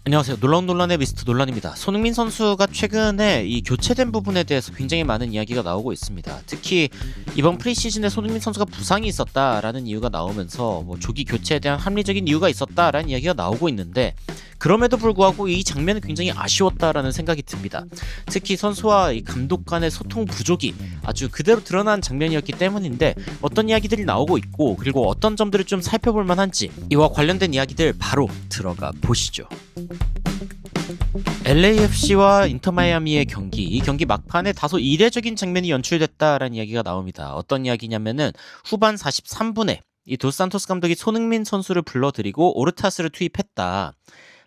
안녕하세요. 놀라운 논란의 미스터 논란입니다. 손흥민 선수가 최근에 이 교체된 부분에 대해서 굉장히 많은 이야기가 나오고 있습니다. 특히 이번 프리시즌에 손흥민 선수가 부상이 있었다라는 이유가 나오면서 조기 교체에 대한 합리적인 이유가 있었다라는 이야기가 나오고 있는데, 그럼에도 불구하고 이 장면은 굉장히 아쉬웠다라는 생각이 듭니다. 특히 선수와 이 감독 간의 소통 부족이 아주 그대로 드러난 장면이었기 때문인데, 어떤 이야기들이 나오고 있고 그리고 어떤 점들을 좀 살펴볼 만한지 이와 관련된 이야기들 바로 들어가 보시죠. LAFC와 인터마이아미의 경기, 이 경기 막판에 다소 이례적인 장면이 연출됐다라는 이야기가 나옵니다. 어떤 이야기냐면은 후반 43분에 이 도스산토스 감독이 손흥민 선수를 불러들이고 오르타스를 투입했다.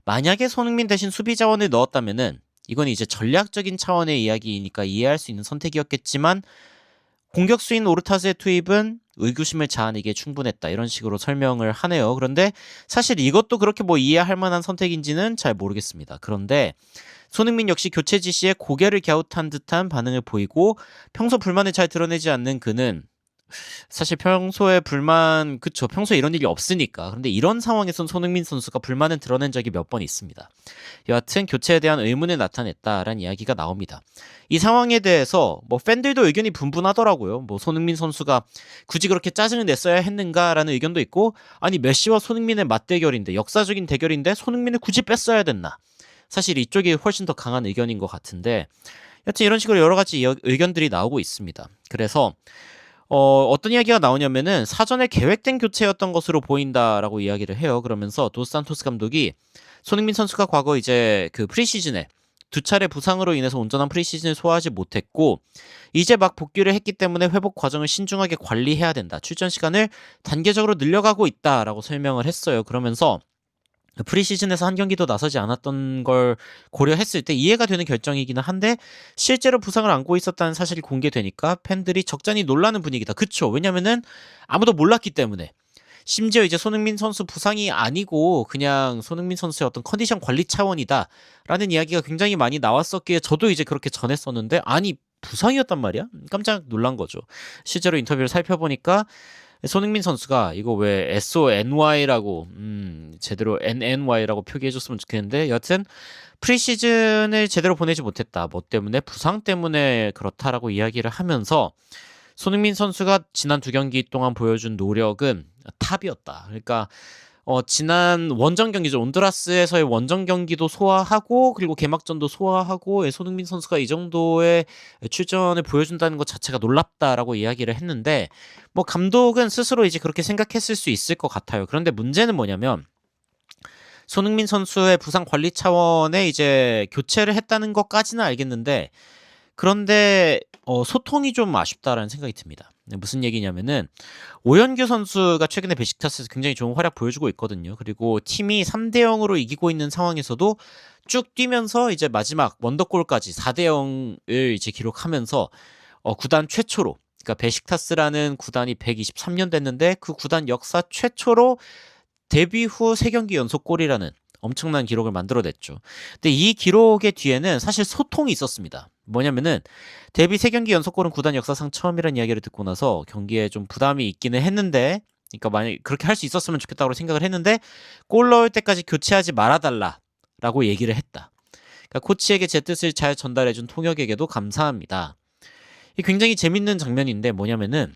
만약에 손흥민 대신 수비 자원을 넣었다면은 이건 이제 전략적인 차원의 이야기이니까 이해할 수 있는 선택이었겠지만, 공격수인 오르타스의 투입은 의구심을 자아내기에 충분했다, 이런 식으로 설명을 하네요. 그런데 사실 이것도 그렇게 이해할 만한 선택인지는 잘 모르겠습니다. 그런데 손흥민 역시 교체 지시에 고개를 갸웃한 듯한 반응을 보이고, 평소 불만을 잘 드러내지 않는 그는 사실 평소에 평소에 이런 일이 없으니까. 그런데 이런 상황에선 손흥민 선수가 불만을 드러낸 적이 몇 번 있습니다. 여하튼 교체에 대한 의문을 나타냈다라는 이야기가 나옵니다. 이 상황에 대해서 팬들도 의견이 분분하더라고요. 손흥민 선수가 굳이 그렇게 짜증을 냈어야 했는가라는 의견도 있고, 아니 메시와 손흥민의 맞대결인데, 역사적인 대결인데 손흥민을 굳이 뺐어야 됐나. 사실 이쪽이 훨씬 더 강한 의견인 것 같은데, 여튼 이런 식으로 여러 가지 의견들이 나오고 있습니다. 그래서 어떤 이야기가 나오냐면은 사전에 계획된 교체였던 것으로 보인다라고 이야기를 해요. 그러면서 도스산토스 감독이 손흥민 선수가 과거 이제 그 프리시즌에 두 차례 부상으로 인해서 온전한 프리시즌을 소화하지 못했고, 이제 막 복귀를 했기 때문에 회복 과정을 신중하게 관리해야 된다. 출전 시간을 단계적으로 늘려가고 있다라고 설명을 했어요. 그러면서 프리시즌에서 한 경기도 나서지 않았던 걸 고려했을 때 이해가 되는 결정이기는 한데, 실제로 부상을 안고 있었다는 사실이 공개되니까 팬들이 적잖이 놀라는 분위기다. 그쵸? 왜냐면은 아무도 몰랐기 때문에. 심지어 이제 손흥민 선수 부상이 아니고 그냥 손흥민 선수의 어떤 컨디션 관리 차원이다 라는 이야기가 굉장히 많이 나왔었기에 저도 이제 그렇게 전했었는데, 아니 부상이었단 말이야? 깜짝 놀란 거죠. 실제로 인터뷰를 살펴보니까 손흥민 선수가 이거 왜 SONY라고 제대로 NNY라고 표기해줬으면 좋겠는데, 여튼 프리시즌을 제대로 보내지 못했다. 뭐 때문에? 부상 때문에 그렇다라고 이야기를 하면서, 손흥민 선수가 지난 두 경기 동안 보여준 노력은 탑이었다. 그러니까 지난 원정 경기죠. 온두라스에서의 원정 경기도 소화하고 그리고 개막전도 소화하고, 손흥민 선수가 이 정도의 출전을 보여준다는 것 자체가 놀랍다라고 이야기를 했는데, 감독은 스스로 이제 그렇게 생각했을 수 있을 것 같아요. 그런데 문제는 뭐냐면, 손흥민 선수의 부상 관리 차원에 이제 교체를 했다는 것까지는 알겠는데, 그런데 소통이 좀 아쉽다라는 생각이 듭니다. 무슨 얘기냐면은, 오현규 선수가 최근에 베식타스에서 굉장히 좋은 활약 보여주고 있거든요. 그리고 팀이 3대0으로 이기고 있는 상황에서도 쭉 뛰면서 이제 마지막 원더골까지 4대0을 이제 기록하면서 구단 최초로, 그러니까 베식타스라는 구단이 123년 됐는데 그 구단 역사 최초로 데뷔 후 3경기 연속 골이라는 엄청난 기록을 만들어냈죠. 근데 이 기록의 뒤에는 사실 소통이 있었습니다. 뭐냐면은, 데뷔 3경기 연속골은 구단 역사상 처음이라는 이야기를 듣고 나서 경기에 좀 부담이 있기는 했는데, 그러니까 만약 그렇게 할 수 있었으면 좋겠다고 생각을 했는데, 골 넣을 때까지 교체하지 말아달라라고 얘기를 했다. 그러니까 코치에게 제 뜻을 잘 전달해준 통역에게도 감사합니다. 이 굉장히 재밌는 장면인데, 뭐냐면은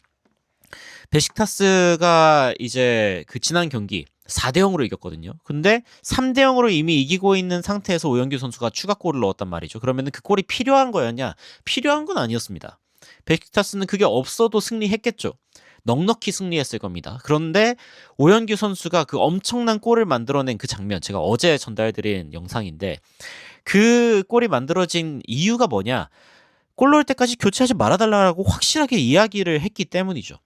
베식타스가 이제 그 지난 경기 4대0으로 이겼거든요. 근데 3대0으로 이미 이기고 있는 상태에서 오영규 선수가 추가골을 넣었단 말이죠. 그러면 그 골이 필요한 거였냐? 필요한 건 아니었습니다. 베식타스는 그게 없어도 승리했겠죠. 넉넉히 승리했을 겁니다. 그런데 오영규 선수가 그 엄청난 골을 만들어낸 그 장면, 제가 어제 전달드린 영상인데, 그 골이 만들어진 이유가 뭐냐? 골 넣을 때까지 교체하지 말아달라고 확실하게 이야기를 했기 때문이죠.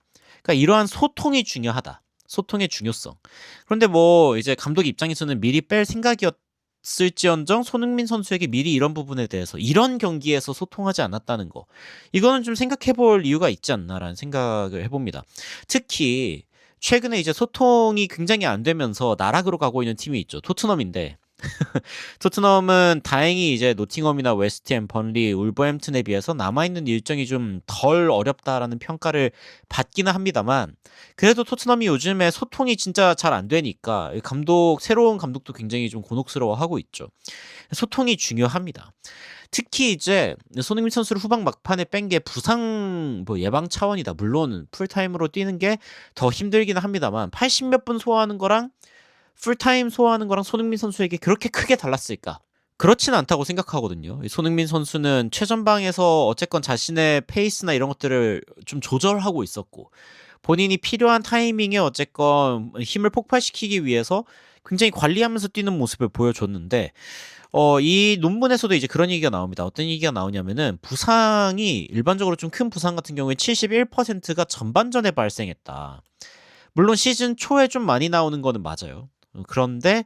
그러니까 이러한 소통이 중요하다. 소통의 중요성. 그런데 이제 감독 입장에서는 미리 뺄 생각이었을지언정 손흥민 선수에게 미리 이런 부분에 대해서 이런 경기에서 소통하지 않았다는 거, 이거는 좀 생각해 볼 이유가 있지 않나라는 생각을 해봅니다. 특히 최근에 이제 소통이 굉장히 안 되면서 나락으로 가고 있는 팀이 있죠. 토트넘인데, 토트넘은 다행히 이제 노팅엄이나 웨스트햄, 번리, 울버햄튼에 비해서 남아있는 일정이 좀 덜 어렵다라는 평가를 받기는 합니다만 그래도 토트넘이 요즘에 소통이 진짜 잘 안 되니까 새로운 감독도 굉장히 좀 곤혹스러워하고 있죠. 소통이 중요합니다. 특히 이제 손흥민 선수를 후반 막판에 뺀 게 부상 뭐 예방 차원이다. 물론 풀타임으로 뛰는 게 더 힘들기는 합니다만 80 몇 분 소화하는 거랑 풀타임 소화하는 거랑 손흥민 선수에게 그렇게 크게 달랐을까? 그렇진 않다고 생각하거든요. 이 손흥민 선수는 최전방에서 어쨌건 자신의 페이스나 이런 것들을 좀 조절하고 있었고 본인이 필요한 타이밍에 어쨌건 힘을 폭발시키기 위해서 굉장히 관리하면서 뛰는 모습을 보여줬는데 이 논문에서도 이제 그런 얘기가 나옵니다. 어떤 얘기가 나오냐면은 부상이 일반적으로 좀 큰 부상 같은 경우에 71%가 전반전에 발생했다. 물론 시즌 초에 좀 많이 나오는 거는 맞아요. 그런데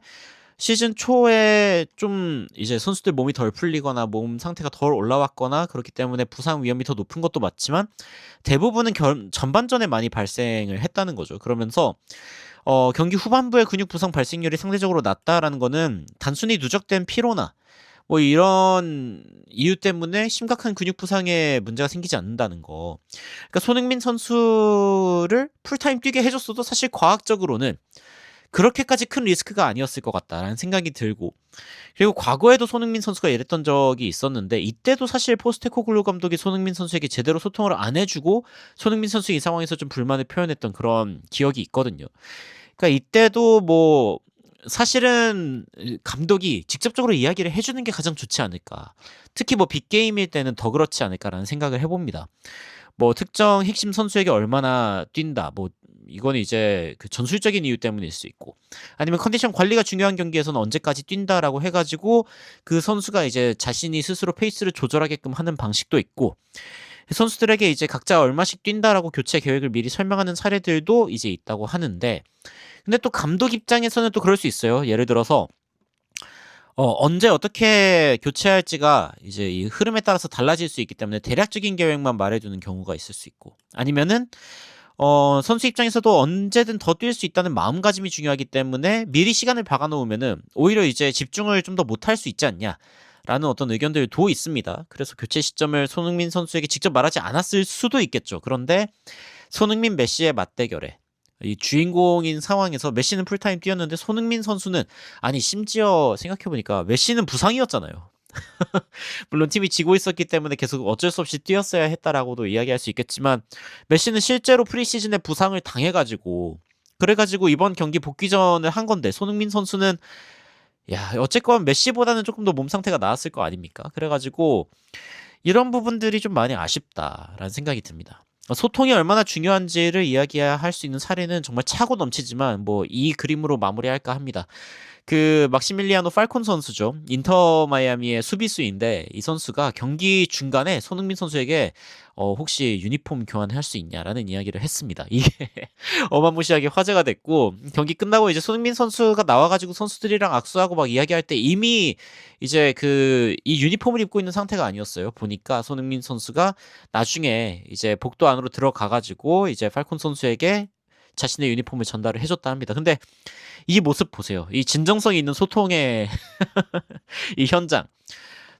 시즌 초에 좀 이제 선수들 몸이 덜 풀리거나 몸 상태가 덜 올라왔거나 그렇기 때문에 부상 위험이 더 높은 것도 맞지만 대부분은 전반전에 많이 발생을 했다는 거죠. 그러면서 경기 후반부에 근육 부상 발생률이 상대적으로 낮다라는 거는 단순히 누적된 피로나 뭐 이런 이유 때문에 심각한 근육 부상에 문제가 생기지 않는다는 거. 그러니까 손흥민 선수를 풀타임 뛰게 해줬어도 사실 과학적으로는 그렇게까지 큰 리스크가 아니었을 것 같다라는 생각이 들고 그리고 과거에도 손흥민 선수가 이랬던 적이 있었는데 이때도 사실 포스테코글루 감독이 손흥민 선수에게 제대로 소통을 안 해주고 손흥민 선수 이 상황에서 좀 불만을 표현했던 그런 기억이 있거든요. 그러니까 이때도 뭐 사실은 감독이 직접적으로 이야기를 해주는 게 가장 좋지 않을까. 특히 뭐 빅게임일 때는 더 그렇지 않을까라는 생각을 해봅니다. 뭐 특정 핵심 선수에게 얼마나 뛴다. 뭐 이거는 이제 그 전술적인 이유 때문일 수 있고 아니면 컨디션 관리가 중요한 경기에서는 언제까지 뛴다라고 해가지고 그 선수가 이제 자신이 스스로 페이스를 조절하게끔 하는 방식도 있고 선수들에게 이제 각자 얼마씩 뛴다라고 교체 계획을 미리 설명하는 사례들도 이제 있다고 하는데 근데 또 감독 입장에서는 또 그럴 수 있어요. 예를 들어서 언제 어떻게 교체할지가 이제 이 흐름에 따라서 달라질 수 있기 때문에 대략적인 계획만 말해두는 경우가 있을 수 있고 아니면은 선수 입장에서도 언제든 더 뛸 수 있다는 마음가짐이 중요하기 때문에 미리 시간을 박아놓으면은 오히려 이제 집중을 좀 더 못할 수 있지 않냐라는 어떤 의견들도 있습니다. 그래서 교체 시점을 손흥민 선수에게 직접 말하지 않았을 수도 있겠죠. 그런데 손흥민 메시의 맞대결에 이 주인공인 상황에서 메시는 풀타임 뛰었는데 손흥민 선수는 아니 심지어 생각해보니까 메시는 부상이었잖아요. 물론 팀이 지고 있었기 때문에 계속 어쩔 수 없이 뛰었어야 했다라고도 이야기할 수 있겠지만 메시는 실제로 프리시즌에 부상을 당해가지고 그래가지고 이번 경기 복귀전을 한 건데 손흥민 선수는 야 어쨌건 메시보다는 조금 더 몸 상태가 나았을 거 아닙니까? 그래가지고 이런 부분들이 좀 많이 아쉽다라는 생각이 듭니다. 소통이 얼마나 중요한지를 이야기할 수 있는 사례는 정말 차고 넘치지만 뭐 이 그림으로 마무리할까 합니다. 그 막시밀리아노 팔콘 선수죠. 인터 마이아미의 수비수인데 이 선수가 경기 중간에 손흥민 선수에게 혹시 유니폼 교환할 수 있냐라는 이야기를 했습니다. 이게 어마무시하게 화제가 됐고 경기 끝나고 이제 손흥민 선수가 나와가지고 선수들이랑 악수하고 막 이야기할 때 이미 이제 그 이 유니폼을 입고 있는 상태가 아니었어요. 보니까 손흥민 선수가 나중에 이제 복도 안으로 들어가가지고 이제 팔콘 선수에게 자신의 유니폼을 전달을 해줬다 합니다. 근데 이 모습 보세요. 이 진정성이 있는 소통의 이 현장.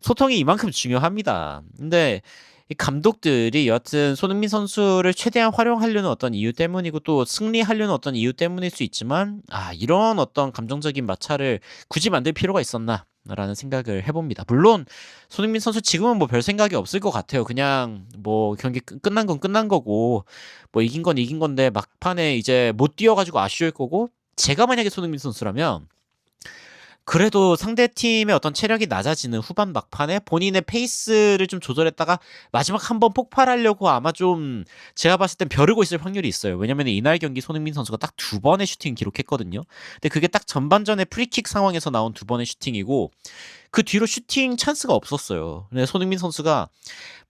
소통이 이만큼 중요합니다. 근데 이 감독들이 여하튼 손흥민 선수를 최대한 활용하려는 어떤 이유 때문이고 또 승리하려는 어떤 이유 때문일 수 있지만 이런 어떤 감정적인 마찰을 굳이 만들 필요가 있었나? 라는 생각을 해봅니다. 물론 손흥민 선수 지금은 뭐 별 생각이 없을 것 같아요. 그냥 뭐 경기 끝난 건 끝난 거고 뭐 이긴 건 이긴 건데 막판에 이제 못 뛰어가지고 아쉬울 거고 제가 만약에 손흥민 선수라면 그래도 상대팀의 어떤 체력이 낮아지는 후반 막판에 본인의 페이스를 좀 조절했다가 마지막 한 번 폭발하려고 아마 좀 제가 봤을 땐 벼르고 있을 확률이 있어요. 왜냐면 이날 경기 손흥민 선수가 딱 2번의 슈팅 기록했거든요. 근데 그게 딱 전반전의 프리킥 상황에서 나온 2번의 슈팅이고 그 뒤로 슈팅 찬스가 없었어요. 근데 손흥민 선수가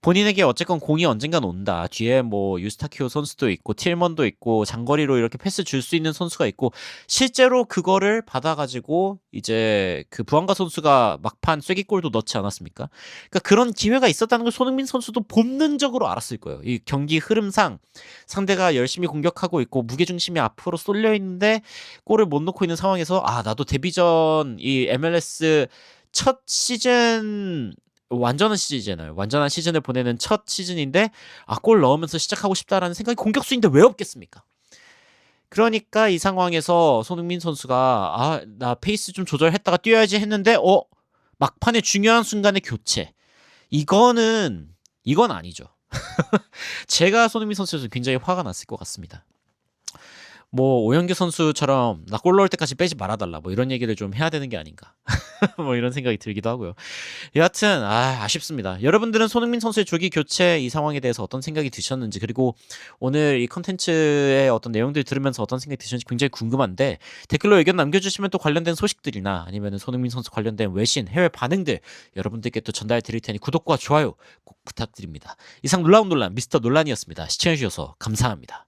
본인에게 어쨌건 공이 언젠간 온다. 뒤에 뭐 유스타키오 선수도 있고 틸먼도 있고 장거리로 이렇게 패스 줄 수 있는 선수가 있고 실제로 그거를 받아가지고 이제 그 부안가 선수가 막판 쐐기골도 넣지 않았습니까? 그러니까 그런 기회가 있었다는 걸 손흥민 선수도 본능적으로 알았을 거예요. 이 경기 흐름상 상대가 열심히 공격하고 있고 무게중심이 앞으로 쏠려 있는데 골을 못 넣고 있는 상황에서 아 나도 데뷔전 이 MLS 첫 시즌 완전한 시즌이잖아요. 완전한 시즌을 보내는 첫 시즌인데 아 골 넣으면서 시작하고 싶다라는 생각이 공격수인데 왜 없겠습니까? 그러니까 이 상황에서 손흥민 선수가 아 나 페이스 좀 조절했다가 뛰어야지 했는데 막판에 중요한 순간에 교체. 이건 아니죠. 제가 손흥민 선수였으면 굉장히 화가 났을 것 같습니다. 뭐 오영규 선수처럼 나 골 넣을 때까지 빼지 말아달라 뭐 이런 얘기를 좀 해야 되는 게 아닌가 뭐 이런 생각이 들기도 하고요. 여하튼 아쉽습니다. 여러분들은 손흥민 선수의 조기 교체 이 상황에 대해서 어떤 생각이 드셨는지 그리고 오늘 이 컨텐츠의 어떤 내용들 들으면서 어떤 생각이 드셨는지 굉장히 궁금한데 댓글로 의견 남겨주시면 또 관련된 소식들이나 아니면 손흥민 선수 관련된 외신 해외 반응들 여러분들께 또 전달 드릴 테니 구독과 좋아요 꼭 부탁드립니다. 이상 놀라운 논란 미스터 논란이었습니다. 시청해주셔서 감사합니다.